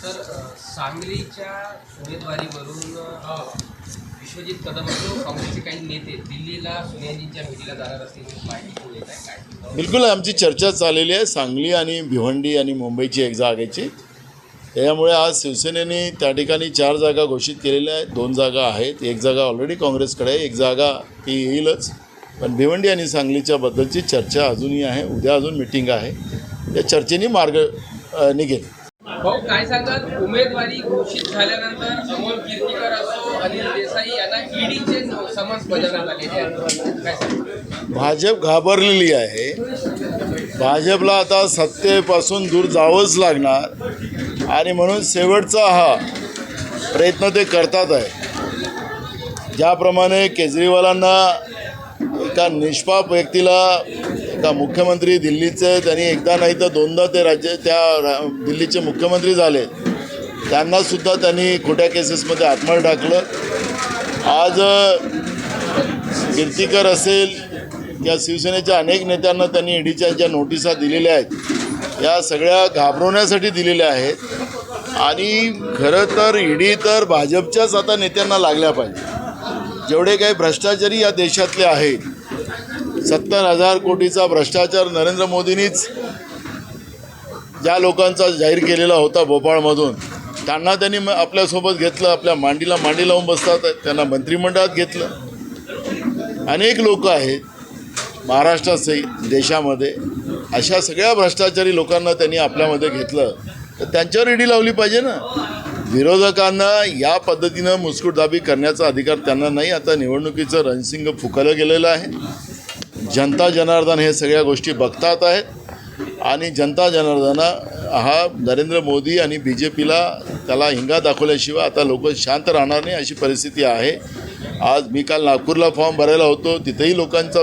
Sir सांगलीच्या उमेदवारीवरून विश्वजित कदम असो काँग्रेसचे काही नेते दिल्लीला सोनियाजींच्या भेटीला जाणार असल्याची माहिती पुढे येत आहे काय? बिलकुल आमची चर्चा चाललेली आहे सांगली आणि भिवंडी आणि मुंबईची एक जागेची. त्यामुळे आज शिवसेनेने त्या ठिकाणी 4 जागा घोषित केलेल्या आहेत. 2 जागा आहेत. एक जागा ऑलरेडी काँग्रेसकडे आहे. एक जागा ती येईलच. पण भिवंडी आणि सांगलीच्या बद्दलची चर्चा अजूनही आहे. उद्या अजून मीटिंग आहे. त्या चर्चेने मार्ग निघेल. भाऊ काय सांगतात उमेदवारी घोषित झाल्यानंतर अमोल कीर्तीकर असो अनिल देसाई यांना ईडीचे समन्स बजावण्यात आलेले आहेत काय सांगतात? भाजप घाबरलेली आहे. भाजपला आता सत्तेपासून दूर जावंच लागणार आणि म्हणून शेवटचा हा प्रयत्न ते करतात आहे. ज्याप्रमाणे केजरीवालांना एका निष्पाप व्यक्तीला एका मुख्यमंत्री दिल्लीचे त्यांनी एकदा नाही तर 2दा ते दिल्लीचे मुख्यमंत्री झाले. त्यांनासुद्धा त्यांनी खोट्या केसेसमध्ये आतमध्ये टाकलं. आज कीर्तीकर असेल या शिवसेनेच्या अनेक नेत्यांना त्यांनी ईडीच्या ज्या नोटिसा दिलेल्या आहेत या सगळ्या घाबरवण्यासाठी दिलेल्या आहेत. आणि खरं तर ईडी तर भाजपच्याच आता नेत्यांना लागल्या पाहिजे. जेवढे काही भ्रष्टाचारी या देशातले आहेत 70,000 कोटीचा भ्रष्टाचार नरेंद्र मोदींनीच ज्या लोकांचा जाहीर केलेला होता भोपाळमधून त्यांना त्यांनी आपल्यासोबत घेतलं. आपल्या मांडीला मांडी लावून बसतात. त्यांना मंत्रिमंडळात घेतलं. अनेक लोक आहेत महाराष्ट्रासहित देशामध्ये. अशा सगळ्या भ्रष्टाचारी लोकांना त्यांनी आपल्यामध्ये घेतलं तर त्यांच्यावर ईडी लावली पाहिजे ना. विरोधकांना या पद्धतीनं मुस्कुटदाबी करण्याचा अधिकार त्यांना नाही. आता निवडणुकीचं रणशिंग फुकलं गेलेलं आहे. जनता जनार्दन हे सगळ्या गोष्टी बघतात आहेत आणि जनता जनार्दन हा नरेंद्र मोदी आणि BJPला त्याला हिंगा दाखवल्याशिवाय आता लोक शांत राहणार नाही अशी परिस्थिती आहे. आज मी काल नागपूरला फॉर्म भरायला होतो. तिथेही लोकांचा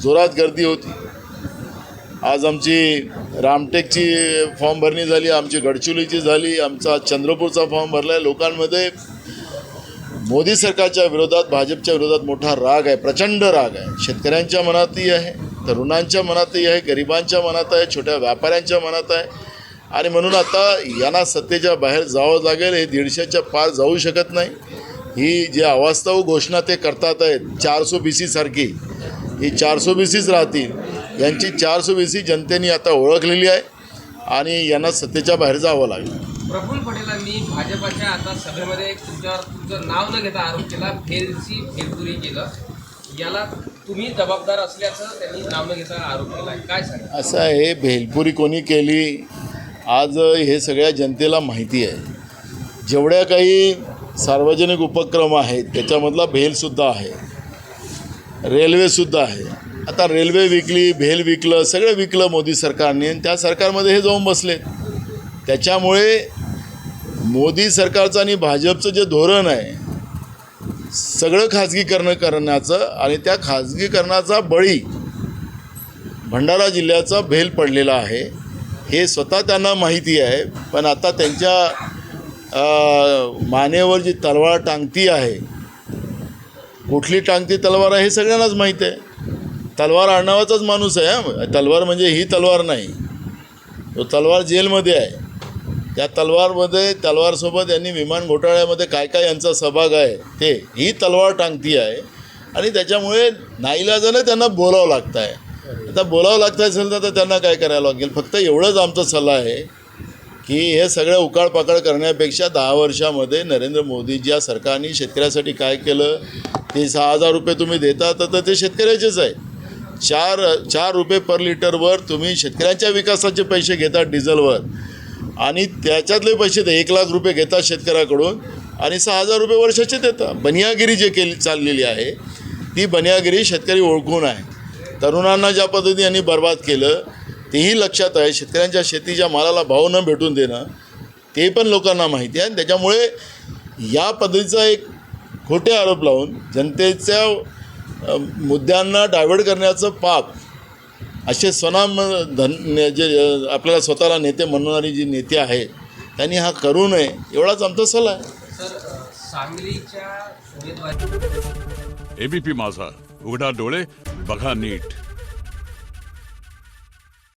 जोरात गर्दी होती. आज आमची रामटेकची फॉर्म भरणी झाली. आमची गडचिरोलीची झाली. आमचा चंद्रपूरचा फॉर्म भरला आहे. लोकांमध्ये मोदी सरकारच्या विरोधात भाजपच्या विरोधात मोठा राग आहे. प्रचंड राग आहे. शेतकऱ्यांच्या मनातही आहे. तरुणांच्या मनातही आहे. गरिबांच्या मनात आहे. छोट्या व्यापाऱ्यांच्या मनात आहे. आणि म्हणून आता यांना सत्तेच्या बाहेर जावं लागेल. हे 150च्या पार जाऊ शकत नाही. ही जी अवास्तव घोषणा ते करतात आहेत 420 सारखी ही 420च राहतील. यांची 420 जनतेने आता ओळखलेली आहे आणि यांना सत्तेच्या बाहेर जावं लागेल. प्रफुल्ल पटेलांनी भाजपाच्या आता सभेमध्ये तुमचं नाव न घेता आरोप केला. भेलपुरी केलं. याला तुम्ही जबाबदार असल्याचं त्यांनी नाव न घेता आरोप केला. काय सांगा? असं आहे भेलपुरी कोणी केली आज हे सगळ्या जनतेला माहिती आहे. जेवढ्या काही सार्वजनिक उपक्रम आहेत त्याच्यामधला भेलसुद्धा आहे. रेल्वेसुद्धा आहे. आता रेल्वे विकली, भेल विकलं, सगळं विकलं मोदी सरकारने आणि त्या सरकारमध्ये हे जाऊन बसले. त्याच्यामुळे मोदी सरकारचं आणि भाजपचं जे धोरण आहे सगळं खाजगीकरण करण्याचं आणि त्या खाजगीकरणाचा बळी भंडारा जिल्ह्याचा भेल पडलेला आहे हे स्वतः त्यांना माहिती आहे. पण आता त्यांच्या मानेवर जी तलवार टांगती आहे कुठली टांगती तलवार आहे हे सगळ्यांनाच माहीत आहे. तलवार आडनावाचाच माणूस आहे. तलवार म्हणजे ही तलवार नाही. तो तलवार जेलमध्ये आहे. त्या तलवारसोबत यांनी विमान घोटाळ्यामध्ये काय काय यांचा सहभाग आहे ते ही तलवार टांगती आहे. आणि त्याच्यामुळे नाईलाजाने त्यांना बोलावं लागतं आहे. आता बोलावं लागतं असेल तर त्यांना काय करायला लागेल. फक्त एवढंच आमचा सल्ला आहे की हे सगळं उकाळपाकाळ करण्यापेक्षा 10 वर्षामध्ये नरेंद्र मोदीजी या सरकारने शेतकऱ्यासाठी काय केलं ते 6,000 रुपये तुम्ही देता तर ते शेतकऱ्याचेच आहे. 4 रुपये पर लिटरवर तुम्ही शेतकऱ्यांच्या विकासाचे पैसे घेता डिझेलवर आणि त्याच्यातले पैसे 1 लाख रुपये घेतात शेतकऱ्याकडून आणि 6,000 रुपये वर्षाचे देता. बनियागिरी जे चाललेली आहे ती बनियागिरी शेतकरी ओळखून आहे. तरुणांना ज्या पद्धतीने यांनी बर्बाद केलं तेही लक्षात आहे. शेतकऱ्यांच्या शेतीच्या मालाला भाव न भेटून देणं ते पण लोकांना माहिती आहे. आणि त्याच्यामुळे या पद्धतीचा एक खोटे आरोप लावून जनतेच्या मुद्द्यांना डायव्हर्ट करण्याचं पाप असे स्वनाम जे आपल्याला स्वतःला नेते म्हणणारी जी नेते आहेत त्यांनी हा करू नये एवढाच आमचा सल्ला आहे. सर सांगलीच्या उमेदवारी ABP माझा, उघडा डोळे बघा नीट.